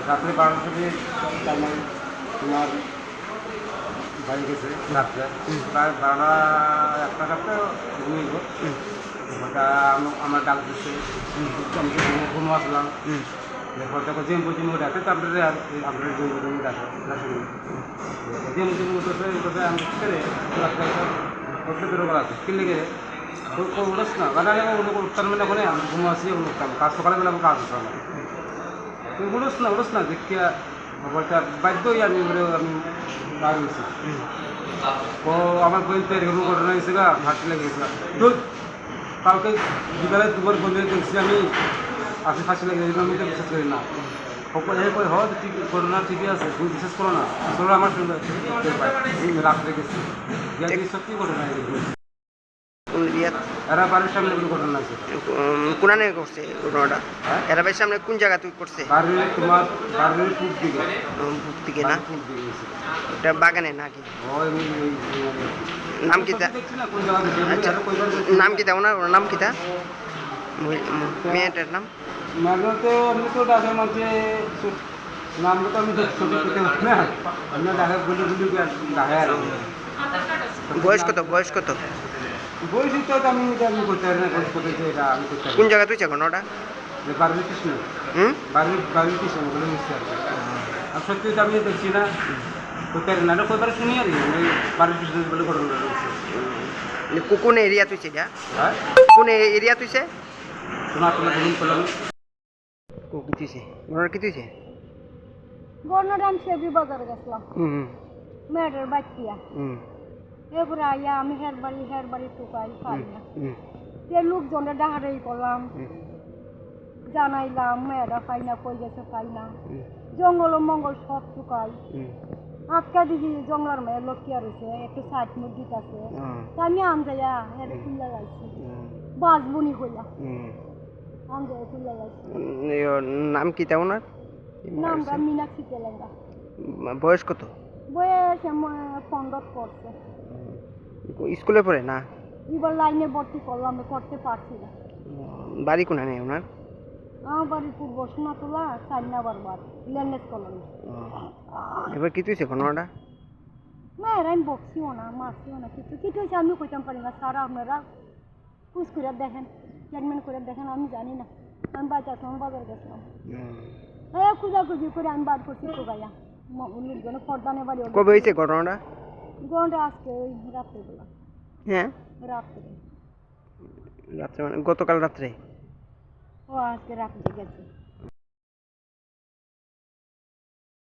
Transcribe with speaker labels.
Speaker 1: রাত্রে 12টার থেকে তোমার বাড়ি গেছে রাত্রে প্রায় 12টা 1টা রাত্রে ঘুমিয়ে আমার ডাক দিচ্ছে আমি ঘুমো আসলাম এরপর দেখো যে বুঝিমু ডাকে তারপরে আপনার জমি ডাকে যে বুঝিমু উঠেছে আমি ছেড়ে রাত্রে বেরোবার আছে কি লেগে উঠোস না গাড়ি উঠতাম মানে ওখানে আমি ঘুমো আসি উঠতাম কাজ সকালবেলা আমি কাজ উঠতাম তুই উঠোস না দেখিয়া বলটা বাধ্য হয়ে আমি গাড়ি গেছি ও আমার বই তো এরকম ঘটনা হয়েছে গা হাঁটতে লেগে গেছিল কালকে বিকালে দুবার বলে দেখছি আমি আপনি ফাঁসি লেগে গেছিল আমি তো বিশ্বাস করি না এরপরে হয় ঠিক ঘটনা ঠিকই আছে তুমি বিশ্বাস করো না আসলে আমার সঙ্গে রাত্রে গেছি সত্যি ঘটনা এরা বাড়ির সামনে কোনো ঘটনা আছে
Speaker 2: কোনানে করছে ঘটনাটা এরা বাড়ির সামনে কোন জায়গা তুই করছে
Speaker 1: তোমার বাড়ির পূব
Speaker 2: দিকে না এটা বাগানে নাকি নাম কি আচ্ছা নাম কি ওনার নাম কি মেয়েটার নাম
Speaker 1: তো আমি তো ডাকে মাঝে নাম তো আমি ছবি পেতে হচ্ছে না আমি ডাকে বলি ডাকে আর
Speaker 2: বয়স কত
Speaker 1: বয়সই তো আমি করতে পারি না বয়স কত এটা আমি করতে পারি
Speaker 2: কোন জায়গা তুই ঘটনাটা
Speaker 1: বাড়ির কৃষ্ণ বাড়ির কৃষ্ণ বলে মিশছে আর সত্যি তো আমি দেখছি না করতে পারি না এটা কোথাও শুনি আর ওই বাড়ির কৃষ্ণ বলে ঘটনা রয়েছে
Speaker 2: কোন এরিয়া তুইছে এটা কোন এরিয়া তুইছে
Speaker 1: তোমার বলুন করলাম
Speaker 2: কি তুইছে ঘটনা কি তুইছে
Speaker 3: ঘটনাটা আমি সেবরি বাজারে গেছিলাম মেয়েটার বাচ্চিয়া এরপরে আইয়া আমি হের বাড়ি টুকাই পাই না যে লোকজনের ডাহারাই করলাম জানাইলাম মেয়েরা পাই না কই গেছে পাই না জঙ্গল ও মঙ্গল সব টুকাই আজকা দেখি জঙ্গলার মেয়ের লক্ষ্যা রয়েছে একটু সাইড মুরগিট আছে আমি আনজাইয়া হেরে খুললা যাইছি বাজবনি হইয়া আনজাইয়া খুললা যাইছি
Speaker 2: নাম কি ওনার
Speaker 3: নামটা মীনাক্ষী তেলেঙ্গা
Speaker 2: বয়স কত
Speaker 3: বয়স 15 পড়ছে
Speaker 2: স্কুলে পড়ে না
Speaker 3: এবার লাইনে ভর্তি করলাম করতে পারছি না
Speaker 2: বাড়ি কোনানে ওনার
Speaker 3: আমার বাড়ি পূর্ব সোনাতলা চান্নাবার বাড়ি ল্যান্ডেস কলোনি
Speaker 2: এবার কি তুইছে ঘটনাটা
Speaker 3: মায়ের আমি বকছিও না মারছিও না কিছু হয়েছে আমিও কইতাম পারি না সারা আপনারা কুচ করে দেখেন ট্রিটমেন্ট করে দেখেন আমি জানি না আমি বাচ্চা সময় বাজার গেছিলাম হ্যাঁ খুঁজাখুঁজি করে আমি বাদ করছি তো গাইয়া লোকজনে ফর্দানে বাড়ি
Speaker 2: কবে হয়েছে ঘটনাটা
Speaker 3: ঘন্টা আজকে ওই রাত্রেবেলা
Speaker 2: হ্যাঁ
Speaker 3: রাত্রে
Speaker 2: মানে গতকাল রাত্রে
Speaker 3: ও আজকে রাত্রে গেছে